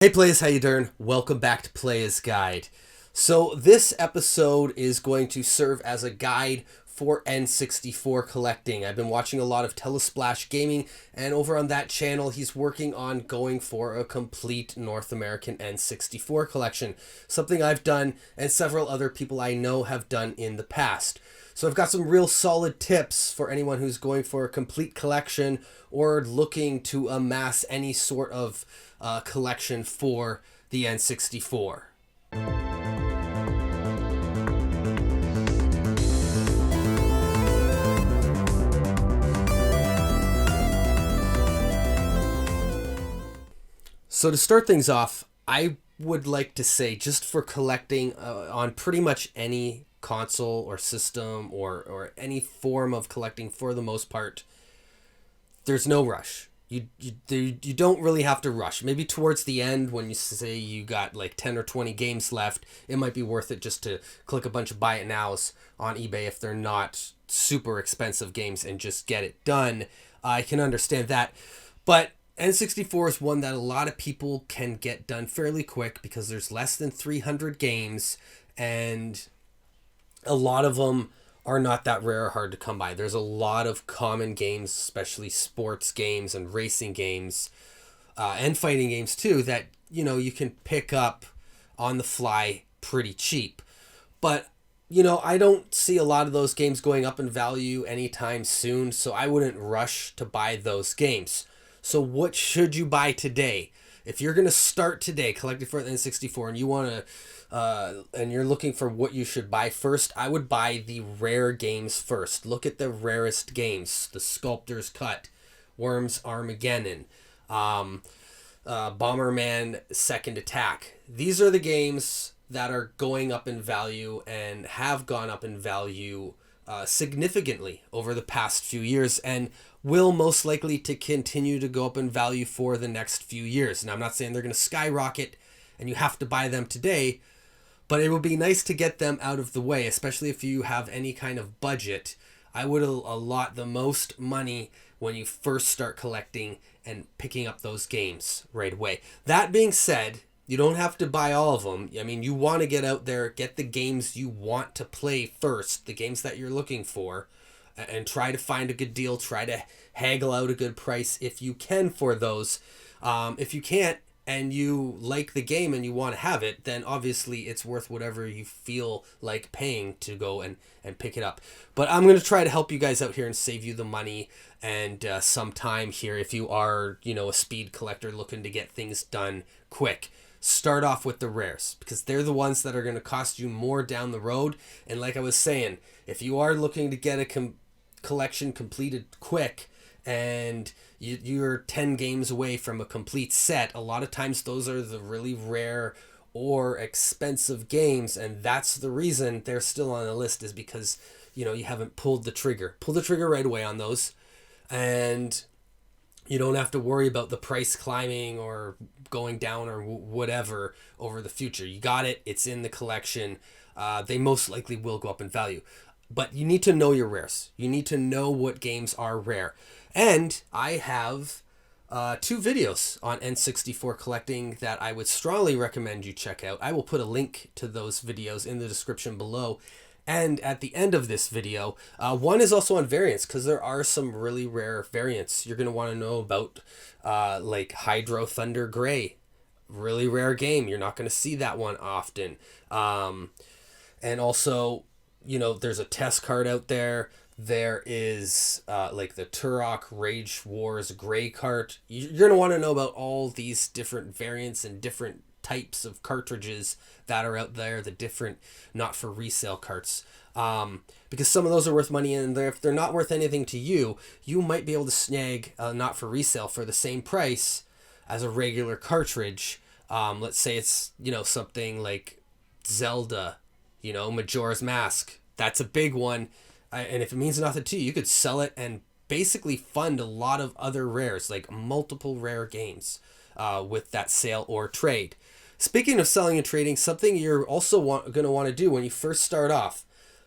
Hey Playas, how you doing? Welcome back to Playas Guide. So this episode is going to serve as a guide for N64 collecting. I've been watching a lot of Telesplash Gaming, and over on that channel he's working on going for a complete North American N64 collection. Something I've done and several other people I know have done in the past. So I've got some real solid tips for anyone who's going for a complete collection or looking to amass any sort of collection for the N64. So to start things off, I would like to say, just for collecting on pretty much any console or system or any form of collecting for the most part, there's no rush. You don't really have to rush. Maybe towards the end, when you say you got like 10 or 20 games left, it might be worth it just to click a bunch of buy it nows on eBay if they're not super expensive games and just get it done. I can understand that. But N64 is one that a lot of people can get done fairly quick because there's less than 300 games, and a lot of them are not that rare or hard to come by. There's a lot of common games, especially sports games and racing games, and fighting games too, that you can pick up on the fly pretty cheap. But I don't see a lot of those games going up in value anytime soon, so I wouldn't rush to buy those games. So what should you buy today? If you're going to start today collecting for the N64 and you want to and you're looking for what you should buy first, I would buy the rare games first. Look at the rarest games: the Sculptor's Cut, Worms Armageddon, Bomberman Second Attack. These are the games that are going up in value and have gone up in value significantly over the past few years, and will most likely to continue to go up in value for the next few years. Now, I'm not saying they're going to skyrocket and you have to buy them today, but it would be nice to get them out of the way, especially if you have any kind of budget. I would allot the most money when you first start collecting and picking up those games right away. That being said, you don't have to buy all of them. I mean, you want to get out there, get the games you want to play first, the games that you're looking for, and try to find a good deal, try to haggle out a good price if you can for those. If you can't, and you like the game and you want to have it, then obviously it's worth whatever you feel like paying to go and pick it up. But I'm going to try to help you guys out here and save you the money and some time here if you are, a speed collector looking to get things done quick. Start off with the rares, because they're the ones that are going to cost you more down the road. And like I was saying, if you are looking to get a collection completed quick and you're 10 games away from a complete set, a lot of times those are the really rare or expensive games, and that's the reason they're still on the list, is because you haven't pulled the trigger right away on those, and you don't have to worry about the price climbing or going down or whatever over the future. You got it, it's in the collection. They most likely will go up in value, but you need to know your rares. You need to know what games are rare. And I have 2 videos on N64 collecting that I would strongly recommend you check out. I will put a link to those videos in the description below and at the end of this video. One is also on variants, because there are some really rare variants. You're going to want to know about like Hydro Thunder Gray. Really rare game. You're not going to see that one often. And also, there's a test card out there. There is like the Turok Rage Wars Gray cart. You're going to want to know about all these different variants and different types of cartridges that are out there, the different not for resale carts. Because some of those are worth money, and if they're not worth anything to you, you might be able to snag not for resale for the same price as a regular cartridge. Let's say it's, something like Zelda, Majora's Mask. That's a big one. And if it means nothing to you, you could sell it and basically fund a lot of other rares, like multiple rare games with that sale or trade. Speaking of selling and trading, something you're also going to want to do when you first start off,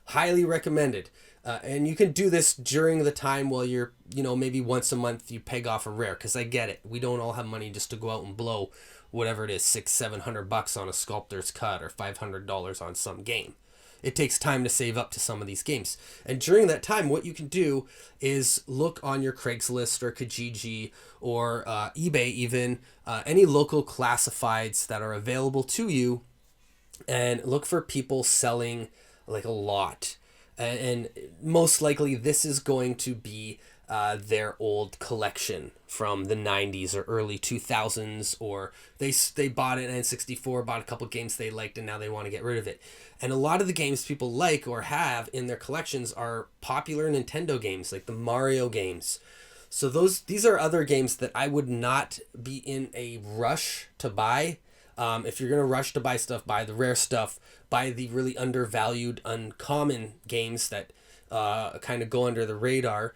highly recommended. And you can do this during the time while you're, maybe once a month you peg off a rare, because I get it. We don't all have money just to go out and blow whatever it is, $600-700 on a sculptor's cut or $500 on some game. It takes time to save up to some of these games. And during that time, what you can do is look on your Craigslist or Kijiji or eBay even, any local classifieds that are available to you, and look for people selling like a lot. And most likely this is going to be their old collection from the 90s or early 2000s, or they bought an N64, bought a couple games they liked, and now they want to get rid of it. And a lot of the games people like or have in their collections are popular Nintendo games, like the Mario games. So these are other games that I would not be in a rush to buy. If you're going to rush to buy stuff, buy the rare stuff, buy the really undervalued, uncommon games that kind of go under the radar.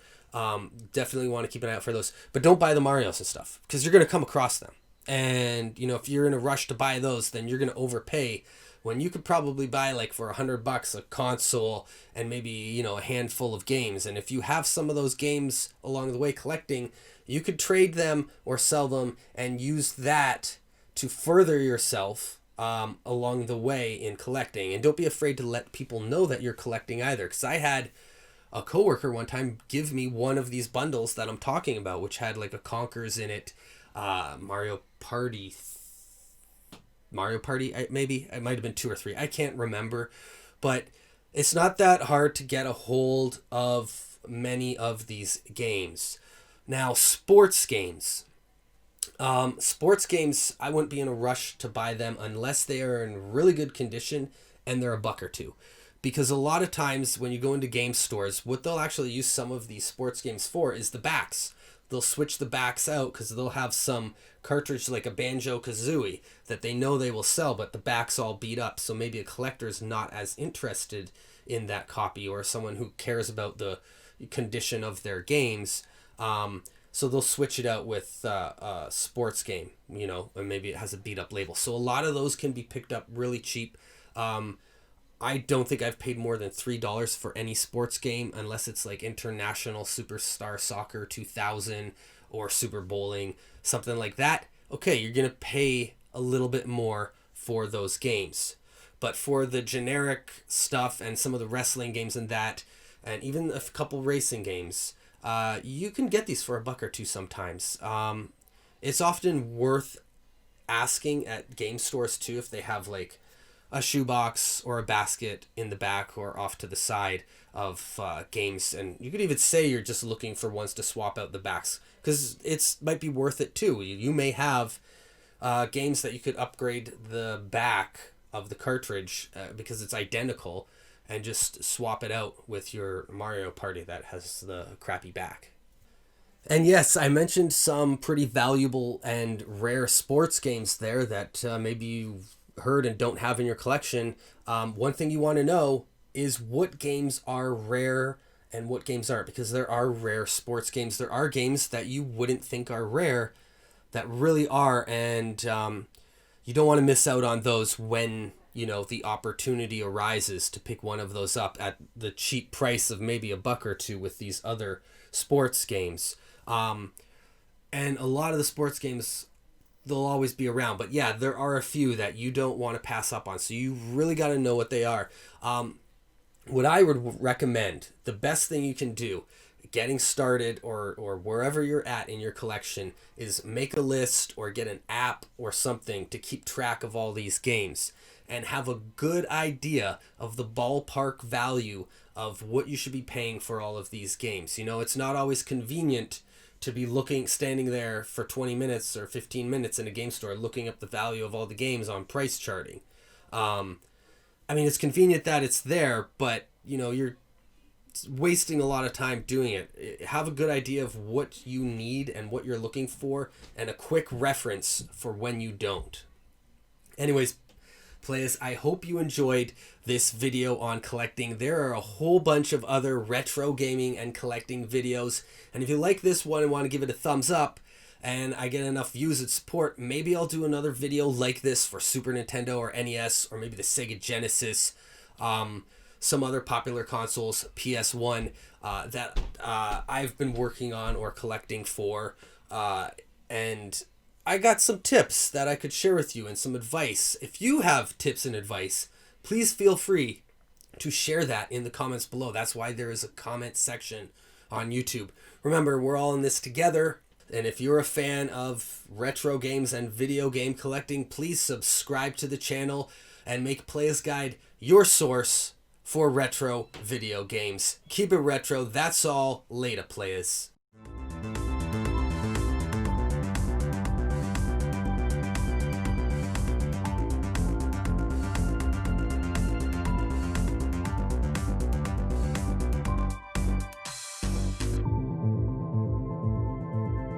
Definitely want to keep an eye out for those. But don't buy the Marios and stuff, because you're going to come across them. And, if you're in a rush to buy those, then you're going to overpay, when you could probably buy like for $100 a console and maybe, a handful of games. And if you have some of those games along the way collecting, you could trade them or sell them and use that to further yourself along the way in collecting. And don't be afraid to let people know that you're collecting either. Because I had a coworker one time give me one of these bundles that I'm talking about, which had like a Conkers in it, Mario Party, maybe. It might have been 2 or 3. I can't remember. But it's not that hard to get a hold of many of these games. Now, sports games. Sports games, I wouldn't be in a rush to buy them unless they are in really good condition and they're $1 or $2. Because a lot of times when you go into game stores, what they'll actually use some of these sports games for is the backs. They'll switch the backs out because they'll have some cartridge like a Banjo-Kazooie that they know they will sell, but the back's all beat up. So maybe a collector's not as interested in that copy, or someone who cares about the condition of their games. So they'll switch it out with a sports game, and maybe it has a beat up label. So a lot of those can be picked up really cheap. I don't think I've paid more than $3 for any sports game, unless it's like International Superstar Soccer 2000 or Super Bowling, something like that. Okay, you're going to pay a little bit more for those games. But for the generic stuff and some of the wrestling games and that, and even a couple racing games, you can get these for $1 or $2 sometimes. It's often worth asking at game stores too, if they have like a shoebox or a basket in the back or off to the side of games. And you could even say you're just looking for ones to swap out the backs, because it's might be worth it too. You may have games that you could upgrade the back of the cartridge because it's identical, and just swap it out with your Mario Party that has the crappy back. And yes, I mentioned some pretty valuable and rare sports games there that maybe you've heard and don't have in your collection. One thing you want to know is what games are rare and what games aren't, because there are rare sports games. There are games that you wouldn't think are rare that really are, and you don't want to miss out on those when the opportunity arises to pick one of those up at the cheap price of maybe $1 or $2 with these other sports games. And a lot of the sports games, they'll always be around, but yeah, there are a few that you don't want to pass up on, so you really got to know what they are. What I would recommend, the best thing you can do getting started or wherever you're at in your collection, is make a list or get an app or something to keep track of all these games and have a good idea of the ballpark value of what you should be paying for all of these games. It's not always convenient to be standing there for 20 minutes or 15 minutes in a game store looking up the value of all the games on price charting. It's convenient that it's there, but you're wasting a lot of time doing it. Have a good idea of what you need and what you're looking for, and a quick reference for when you don't. Anyways, Playas, I hope you enjoyed this video on collecting. There are a whole bunch of other retro gaming and collecting videos, and if you like this one and want to give it a thumbs up, and I get enough views and support, maybe I'll do another video like this for Super Nintendo or NES, or maybe the Sega Genesis, some other popular consoles, PS1, that I've been working on or collecting for, and I got some tips that I could share with you and some advice. If you have tips and advice, please feel free to share that in the comments below. That's why there is a comment section on YouTube. Remember, we're all in this together. And if you're a fan of retro games and video game collecting, please subscribe to the channel and make Playas Guide your source for retro video games. Keep it retro. That's all. Later, Playas.